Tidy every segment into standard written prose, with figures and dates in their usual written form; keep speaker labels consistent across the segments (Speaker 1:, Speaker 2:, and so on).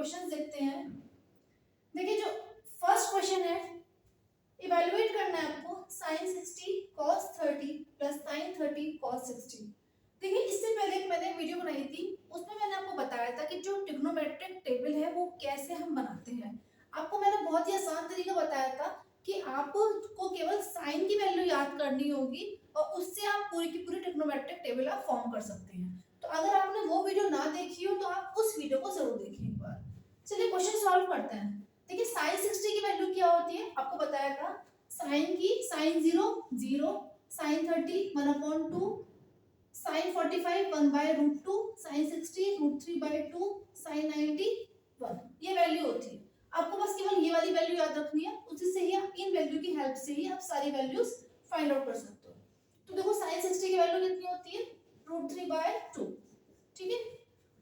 Speaker 1: Questions देखते हैं। देखिए जो फर्स्ट क्वेश्चन है, इवैल्यूएट करना है आपको sin 60 cos 30 plus sin 30 cos 60। देखिए इससे पहले एक मैंने वीडियो बनाई थी, उसमें मैंने आपको बताया था कि जो ट्रिग्नोमेट्रिक टेबल है वो कैसे हम बनाते हैं। आपको मैंने बहुत ही आसान तरीका बताया था कि आपको केवल साइन की वैल्यू याद करनी होगी और उससे आप पूरी की पूरी ट्रिग्नोमेट्रिक टेबल आप फॉर्म कर सकते हैं। तो अगर आपने वो वीडियो ना देखी हो तो आप उस वीडियो को जरूर देखिए एक बार। चलिए क्वेश्चन सॉल्व करते हैं। देखिए sin 60 की वैल्यू क्या होती है, आपको बताया था साइन की sin 0 0, sin 30 1/2, sin 45 1/√2, sin 60 √3/2, sin 90 1। ये वैल्यू होती है। आपको बस केवल ये वाली वैल्यू याद रखनी है, उसी से ही आप इन वैल्यू की हेल्प से ही आप सारी वैल्यूज फाइंड आउट कर सकते हो। तो देखो sin 60 की वैल्यू कितनी होती है, √3/2। ठीक है।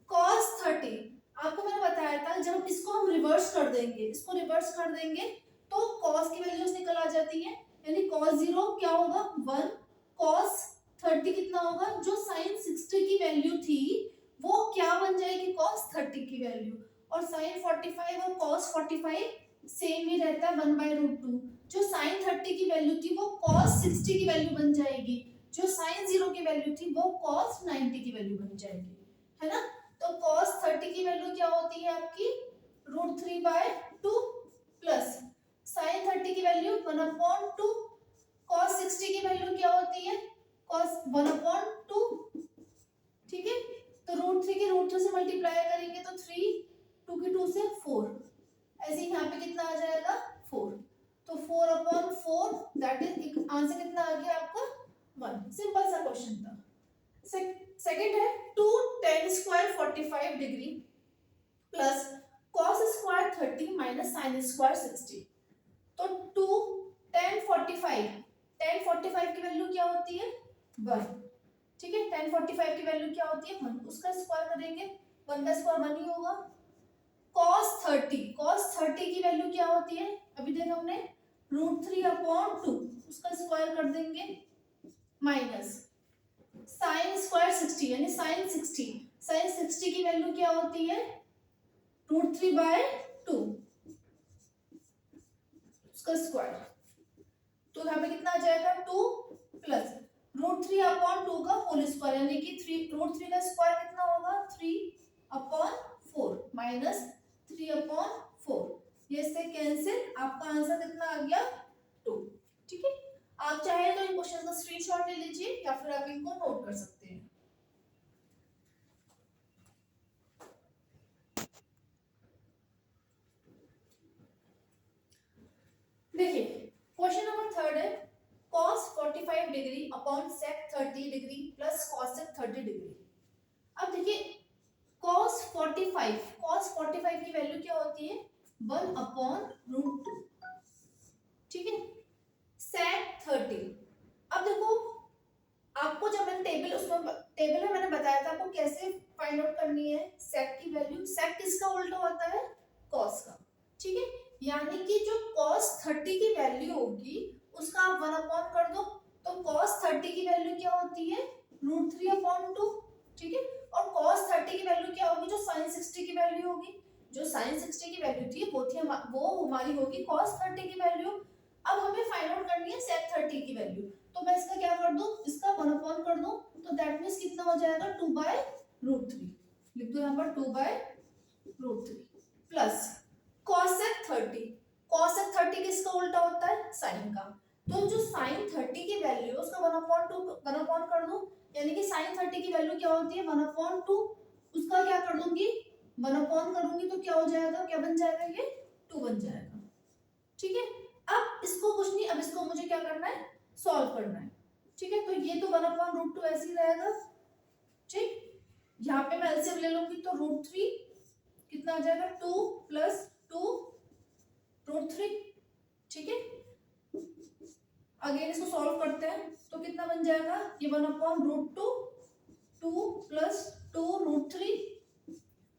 Speaker 1: cos 30 आपको मैंने बताया था जब इसको हम रिवर्स कर देंगे, इसको रिवर्स कर देंगे तो cos की वैल्यूज निकल आ जाती है, यानी cos 0 क्या होगा 1, cos 30 कितना होगा, जो sin 60 की वैल्यू थी वो क्या बन जाएगी cos 30 की वैल्यू, और sin 45 और cos 45 सेम ही रहता है 1/√2। जो sin 30 की वैल्यू थी वो cos 60 की वैल्यू बन जाएगी, जो sin 0 की वैल्यू थी वो cos 90 की वैल्यू बन जाएगी, है ना। तो cos 30 की वैल्यू क्या होती है आपकी √3/2 प्लस sin 30 की वैल्यू 1/2, cos 60 की वैल्यू क्या होती है cos 1/2। ठीक है, तो √3 की √3 से मल्टीप्लाई करेंगे तो 3, 2 की 2 से 4, ऐसे ही यहाँ पे कितना आ जाएगा 4, तो 4/4 दैट इज आंसर कितना आ गया आपका 1। सिंपल सा क्वेश्चन था। सेकंड है 2 tan square 45 degree plus cos square 30 minus sin square 60। तो 2 tan 45 की वैल्यू क्या होती है 1। ठीक है, tan 45 की वैल्यू क्या होती है 1, उसका स्क्वायर करेंगे 1 का स्क्वायर 1 ही होगा। cos 30 की वैल्यू क्या होती है, अभी देखा हमने √3/2, उसका स्क्वायर कर देंगे माइनस sin स्क्वायर 60 यानी sin 60 की वैल्यू क्या होती है √3/2, उसका स्क्वायर, तो यहाँ पे कितना आ जाएगा 2 प्लस √3/2 का होल स्क्वायर यानी कि √3 का स्क्वायर कितना होगा 3/4 माइनस 3/4, ये इससे कैंसिल, आपका आंसर कितना आ गया 2। ठीक है, आप चाहे तो इन क्वेश्चन का स्क्रीनशॉट ले लीजिए या फिर आप इनको नोट कर सकते हैं। देखिए क्वेश्चन नंबर थर्ड है cos 45 degree upon sec 30 degree plus cos 30 degree. अब देखिए cos 45 की वैल्यू क्या होती है 1/√2। ठीक है, sec 30, अब देखो आपको जब मैंने टेबल में मैंने बताया था आपको कैसे फाइंड आउट करनी है sec की वैल्यू। sec किसका उल्टा होता है cos का। ठीक है, यानी कि जो cos 30 की वैल्यू होगी उसका आप 1 कर दो, तो cos 30 की वैल्यू क्या होती है √3/2। ठीक है, और cos 30 की वैल्यू क्या होगी जो sin 60 की वैल्यू होगी, जो sin 60 की वैल्यू थी वो हमारी होगी cos 30 की वैल्यू। अब हमें फाइंड आउट करनी है sec 30 की वैल्यू, तो मैं इसका क्या कर दूं, इसका 1 कर दूं, तो दैट मींस कितना हो जाएगा 2/√3, लिख दो यहाँ पर 2/√3 प्लस cosec 30 किसका उल्टा होता है sin का, तो जो sin 30 की वैल्यू है उसका 1/2 कर दो, यानी कि sin 30 की वैल्यू क्या होती है 1/2, उसका क्या कर दूंगी 1 करूंगी तो क्या हो जाएगा, क्या बन जाएगा ये 2 बन जाएगा। ठीक है, अब इसको कुछ नहीं, अब इसको मुझे क्या करना है सॉल्व करना है। ठीक है, तो ये तो 1/√2 ऐसे ही रहेगा। ठीक, यहाँ पे मैं एलसीएम ले लूंगी तो √3 कितना आ जाएगा 2 प्लस 2√3। ठीक है, अगेन इसको सॉल्व करते हैं तो कितना बन जाएगा ये 1/√2, 2 प्लस 2√3,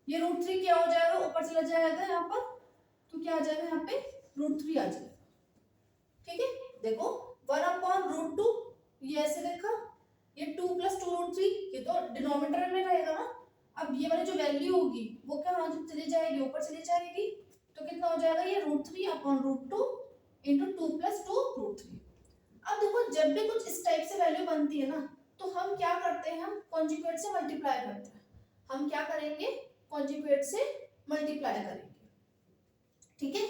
Speaker 1: ये √3 क्या हो जाएगा ऊपर चला जाएगा यहाँ पर, तो क्या आ जाएगा यहाँ पे √3 आ जाएगा। ठीक है, देखो 1/√2 ये ऐसे देखा, ये 2 प्लस 2√3 ये तो डिनोमिनेटर में रहेगा ना, अब ये वाली जो वैल्यू होगी वो क्या चली जाएगी, ऊपर चली जाएगी, तो कितना हो जाएगा ये √3 अपॉन √2 इंटू 2 + 2 √3। अब देखो जब भी कुछ इस टाइप से वैल्यू बनती है ना, तो हम क्या करते हैं, हम कॉन्जुगेट से मल्टीप्लाई करते हैं। हम क्या करेंगे, कॉन्जुगेट से मल्टीप्लाई करेंगे, ठीक है।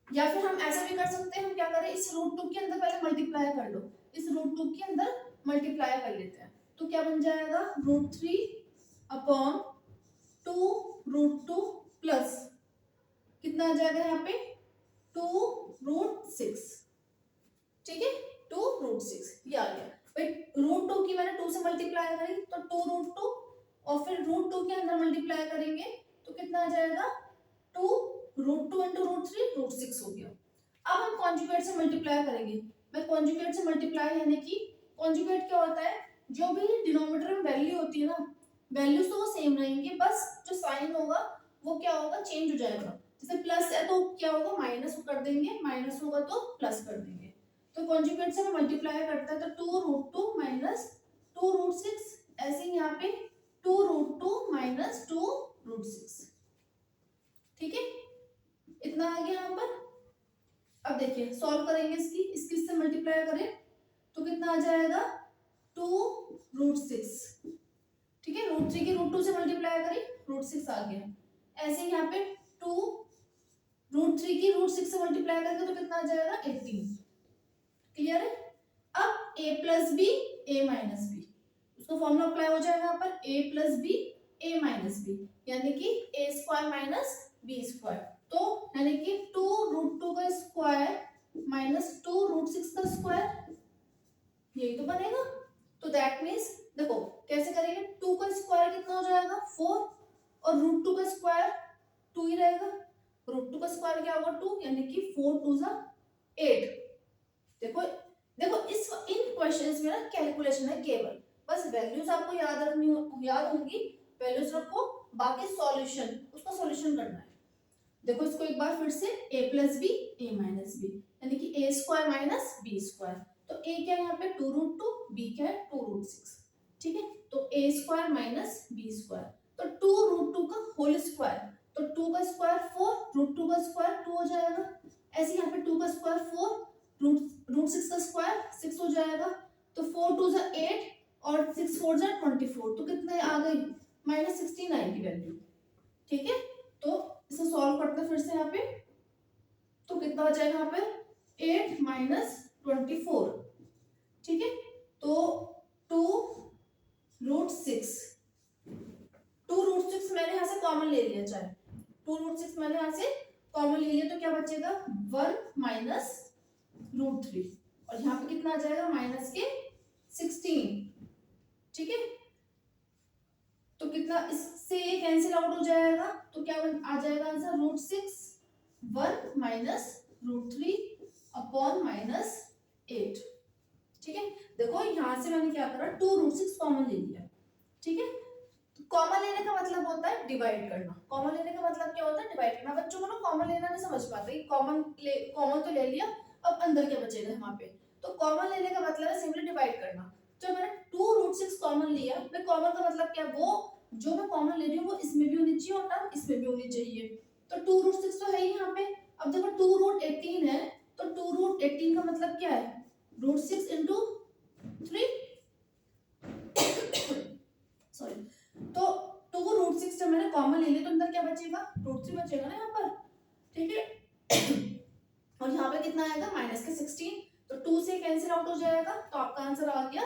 Speaker 1: या फिर हम ऐसा भी कर सकते हैं, हम क्या करें, इस √2 के अंदर पहले मल्टीप्लाई कर लो, इस √2 के अंदर मल्टीप्लाई कर लेते हैं, तो क्या बन जाएगा √3 अपॉन 2 √2 प्लस कितना आ जाएगा यहाँ पे 2 √6, ठीक है, 2 √6 ये आ गया भाई। √2 की मैंने 2 से मल्टीप्लाई करी तो 2 √2 और फिर √2 के अंदर मल्टीप्लाई करेंगे तो कितना आ जाएगा 2 √2 इंटू √3 √6 हो गया। अब हम कॉन्जुगेट से मल्टीप्लाई करेंगे। मैं कॉन्जुगेट से मल्टीप्लाई यानी कि कॉन्जुगेट क्या होता है, जो भी डिनोमिनेटर में वैल्यू होती है ना, वैल्यूज तो वो सेम रहेंगे, बस जो साइन होगा वो क्या होगा, चेंज हो जाएगा। जैसे प्लस है तो क्या होगा, माइनस कर देंगे, माइनस होगा तो प्लस कर देंगे। तो कॉन्जुगेट से मल्टीप्लाई करता है तो 2 √2 माइनस 2 √6, ऐसे ही यहाँ पे 2 √2 माइनस 2 √6, ठीक है, इतना आ गया यहाँ पर। अब देखिए सॉल्व करेंगे इसकी, इससे मल्टीप्लाई करें तो कितना आ जाएगा 2 √6, ठीक है, √3 की √2 से मल्टीप्लाई करें √6 आ गया। ऐसे ही यहाँ पे 2 √3 की √6 से मल्टीप्लाई करेंगे तो कितना आ जाएगा 18, क्लियर है। अब a plus b a minus b, उसका फॉर्मूला अप्लाई हो जाएगा यहाँ पर a plus b a minus b, यानी कि a square minus b square, तो यानी कि 2 √2 का स्क्वायर माइनस 2 √6 का स्क्वायर, यही तो बनेगा। तो दैट मीन्स देखो कैसे करेंगे, 2 का स्क्वायर कितना हो जाएगा 4 और √2 का स्क्वायर 2 ही रहेगा, √2 का स्क्वायर क्या होगा 2, यानी कि 4 2 8। देखो देखो इस इन क्वेश्चंस में ना कैलकुलेशन है केवल, बस वैल्यूज आपको याद रखनी याद होंगी, वैल्यूज रखो, बाकी सॉल्यूशन उसका सॉल्यूशन करना है। देखो इसको एक बार फिर से a plus b a minus b, यानी कि a square minus b square, तो a क्या है यहाँ पे 2 √2, b क्या है 2 √6, ठीक है, तो a square minus b square, तो 2 √2 का होल स्क्वायर, तो 2 का स्क्वायर 4 √2 का स्क्वायर 2 हो जाएगा, ऐसे यहाँ पे 2 का स्क्वायर 4 √6 का स्क्वायर 6 हो जाएगा, तो 4 2 8 और 6 4 24, तो कितने आ गई -16 आएगी वैल्यू, ठीक है। तो इसे सॉल्व करते हैं फिर से यहाँ पे, तो कितना हो जाएगा यहाँ पे 8 -24, ठीक है, तो 2 √6, 2 √6 मैंने यहाँ से कॉमन ले लिया, चाहे 2 √6 मैंने यहाँ से कॉमन ले लिया, तो क्या बचेगा 1 -√3 और यहाँ पे कितना आ जाएगा माइनस के 16, ठीक है, तो कितना इससे ये कैंसिल आउट हो जाएगा, तो क्या आ जाएगा आंसर √6 1 -√3 अपॉन -8, ठीक है। देखो यहाँ से मैंने क्या करा 2 √6 कॉमन ले लिया, ठीक है, कॉमन लेने का मतलब होता है डिवाइड करना, कॉमन लेने का मतलब क्या होता है डिवाइड करना। बच्चों को ना कॉमन लेना नहीं समझ पाते, कॉमन तो ले लिया, अब अंदर क्या बचेगा यहाँ पे, तो कॉमन लेने का मतलब है सिंपली डिवाइड करना। तो मैंने 2 √6 कॉमन लिया, मैं कॉमन का मतलब क्या, वो जो मैं कॉमन ले रही हूँ वो इसमें भी होनी चाहिए और टर्म इसमें भी होनी चाहिए, तो 2 √6 तो है ही यहाँ पे। अब देखो 2 √18 है, तो 2 √18 का मतलब क्या है √6 इंटू 3, सॉरी, तो 2 √6 जब मैंने कॉमन ले लिया तो अंदर क्या बचेगा √3 बचेगा ना यहाँ पर, ठीक है, और यहाँ पे कितना आएगा -16, तो 2 से कैंसिल आउट हो जाएगा, तो आपका आंसर आ गया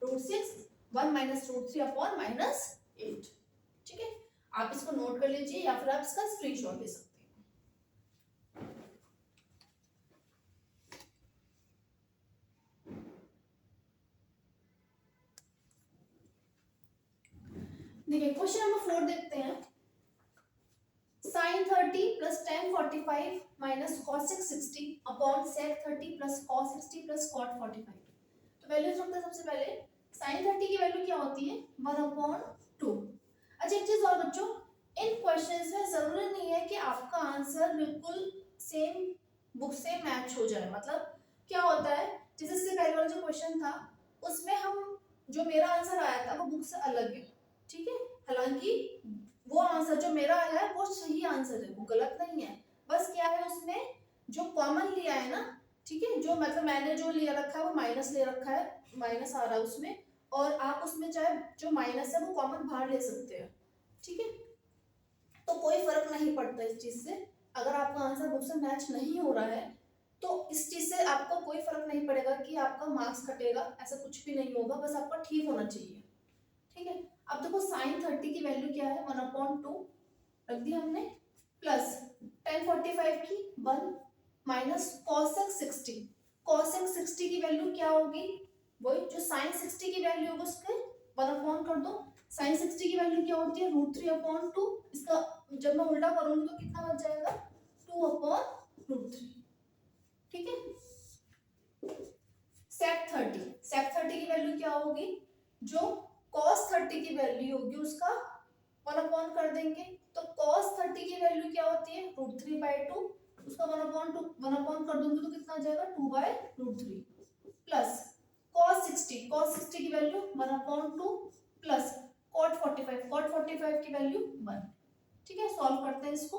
Speaker 1: √6 1 -√3 अपॉन -8, ठीक है। आप इसको नोट कर लीजिए या फिर आप इसका स्क्रीनशॉट ले सकते हैं। देखिए क्वेश्चन नंबर 4 देखते हैं, sin 30 plus tan 45 minus cos 60 upon sec 30 plus cos 60 plus cot 45। तो वैल्यूज रखते हैं सबसे पहले, sin 30 की वैल्यू क्या होती है 1/2। अच्छा एक चीज और बच्चों, इन क्वेश्चंस में जरूरी नहीं है कि आपका आंसर बिल्कुल सेम बुक से मैच हो जाए। मतलब क्या होता है, जैसे इससे पहले वाला जो क्वेश्चन था उसमें हम जो मेरा आंसर आया था वो बुक से अलग है, ठीक है। हालांकि वो आंसर जो मेरा आया है वो सही आंसर है, वो गलत नहीं है, बस क्या है उसने जो कॉमन लिया है ना, ठीक है, जो मतलब मैंने जो लिया रखा है वो माइनस ले रखा है, माइनस आ रहा है उसमें, और आप उसमें चाहे जो माइनस है वो कॉमन बाहर ले सकते हैं, ठीक है। तो कोई फर्क नहीं पड़ता इस चीज से, अगर आपका आंसर बुक से मैच नहीं हो रहा है तो इस चीज से आपको कोई फर्क नहीं पड़ेगा कि आपका मार्क्स कटेगा, ऐसा कुछ भी नहीं होगा, बस आपका ठीक होना चाहिए, ठीक है। अब देखो sin 30 की वैल्यू क्या है, 1/2 रख दी हमने, प्लस tan 45 की 1 माइनस cosec 60, cosec 60 की वैल्यू क्या होगी, वही जो sin 60 की वैल्यू होगी उसके 1 कर दो, sin 60 की वैल्यू क्या होती है √3/2, इसका जब मैं उल्टा करूंगी तो कितना बच जाएगा 2/√3, ठीक है। sec 30 की वैल्यू क्या होगी, जो cos 30 की वैल्यू होगी उसका 1 कर देंगे, तो cos 30 की वैल्यू क्या होती है √3/2, उसका 1 कर दूंगी तो कितना आ जाएगा 2/√3, प्लस cos 60 की वैल्यू 1/2 प्लस cot 45 की वैल्यू 1, ठीक है। सॉल्व करते हैं इसको,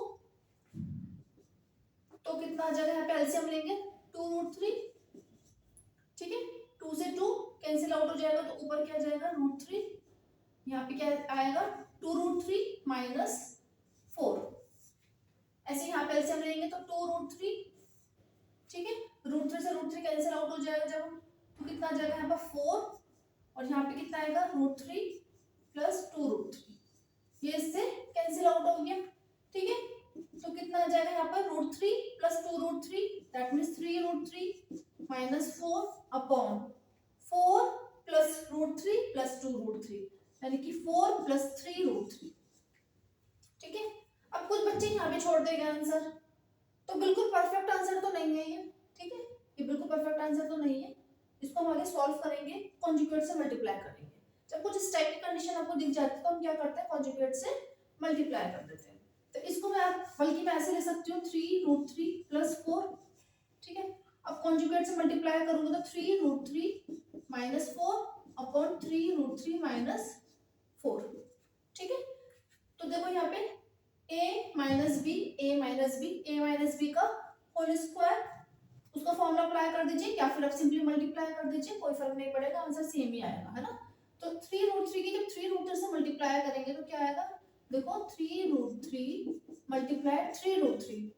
Speaker 1: तो कितना आ जाएगा, यहाँ पे एलसीएम लेंगे 2√3, ठीक है, 2 से 2 कैंसिल आउट हो जाएगा तो ऊपर क्या जाएगा √3, यहाँ पे क्या आएगा 2√3 माइनस 4, ऐसे यहाँ पे एलसीएम लेंगे तो 2√3, ठीक है, √3 से √3 कैंसिल आउट हो जाएगा जब, तो कितना आ जाएगा यहाँ पर 4, और यहाँ पे कितना आएगा √3 प्लस 2√3, ये इससे कैंसिल आउट हो गया, ठीक है। तो कितना आ जाएगा यहाँ पर √3 plus 2√3 that means 3√3 minus 4/4 plus √3 plus 2√3 यानी कि 4 प्लस 3√3, ठीक है। अब कुछ बच्चे यहाँ पे छोड़ देंगे आंसर, तो बिल्कुल परफेक्ट आंसर तो नहीं है ये, ठीक है, ये बिल्कुल परफेक्ट आंसर तो नहीं है, इसको हम आगे सॉल्व करेंगे, कॉन्जुगेट से मल्टीप्लाई करेंगे, जब कुछ इस टाइप की कंडीशन आपको दिख जाती है तो हम क्या करते हैं कॉन्जुगेट से मल्टीप्लाई कर देते हैं, तो इसको मैं बल्कि मैं ऐसे ले सकती हूँ 3√3 प्लस 4, ठीक है। अब कॉन्जुगेट से मल्टीप्लाई करूंगी तो 3√3 माइनस 4 3√3 माइनस 4, ठीक है। तो देखो यहाँ पे a माइनस बी का होल स्क्वायर, उसका फॉर्मूला अप्लाई कर दीजिए या फिर आप सिंपली मल्टीप्लाई कर दीजिए, कोई फर्क नहीं पड़ेगा, आंसर सेम ही आएगा, है ना। तो 3√3 की जब 3√3 से मल्टीप्लाई करेंगे तो क्या आएगा, देखो 3√3 मल्टीप्लाई 3√3,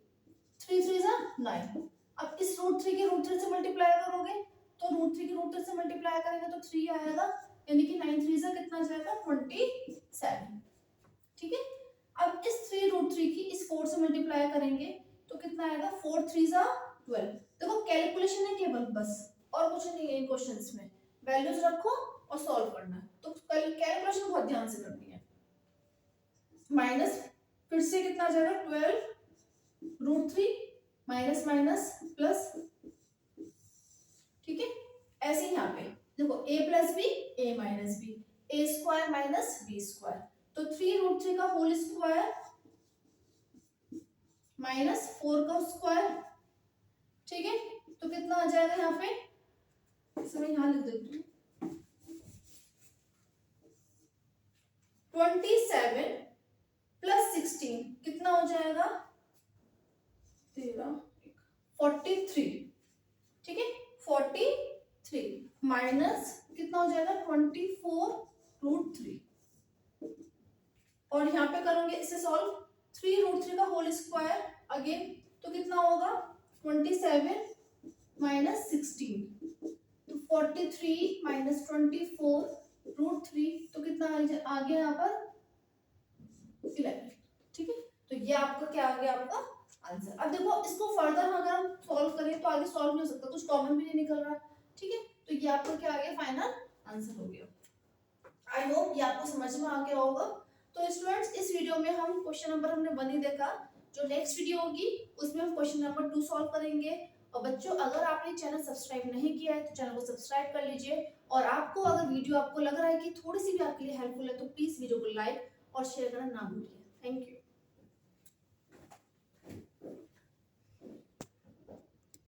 Speaker 1: 3 3 जा 9, अब इस √3 के √3 से मल्टीप्लाई करोगे तो √3 के √3 से मल्टीप्लाई करेंगे तो 3 आएगा, यानी कि 9 3 जा कितना जाएगा 27, ठीक है। अब इस 3√3 की इस 4 से मल्टीप्लाई करेंगे तो कितना आएगा 4 3 जा 12, देखो कैलकुलेशन है केवल बस, और कुछ नहीं है इन क्वेश्चंस में, वैल्यूज रखो और सॉल्व करना है, तो कैलकुलेशन बहुत ध्यान से करनी है, माइनस फिर से कितना आ जाएगा 12√3 माइनस माइनस प्लस, ठीक है। ऐसे यहाँ पे देखो a plus b a minus b, a square minus b square, तो 3√3 का होल स्क्वायर माइनस 4 का स्क्वायर, ठीक है, तो कितना आ जाएगा यहाँ पे, इसे मैं यहाँ लिख देती हूँ 27 प्लस 16 कितना हो जाएगा 43, ठीक है, 43 माइनस कितना हो जाएगा 24√3, और यहाँ पे करोगे इसे सॉल्व 3√3 का होल स्क्वायर अगेन, तो कितना होगा 27 माइनस 16, तो 43 माइनस 24√3, तो कितना आ गया यहाँ पर 11, ठीक है। तो ये आपका क्या आ गया आपका आंसर। अब देखो इसको फर्दर अगर हम सॉल्व करें तो आगे सॉल्व नहीं हो सकता, कुछ कॉमन भी नहीं निकल रहा, ठीक है, तो ये आपका क्या आ गया फाइनल आंसर हो गया। आई होप ये आपको समझ में आ गया होगा। तो स्टूडेंट्स इस वीडियो में हम क्वेश्चन नंबर हमने 1 ही देखा, जो नेक्स्ट वीडियो होगी उसमें हम क्वेश्चन नंबर 2 सॉल्व करेंगे। और बच्चों अगर आपने चैनल सब्सक्राइब नहीं किया है तो चैनल को सब्सक्राइब कर लीजिए, और आपको अगर वीडियो आपको लग रहा है कि थोड़ी सी भी आपके लिए हेल्पफुल है तो प्लीज वीडियो को लाइक और शेयर करना ना भूलिए। Thank you.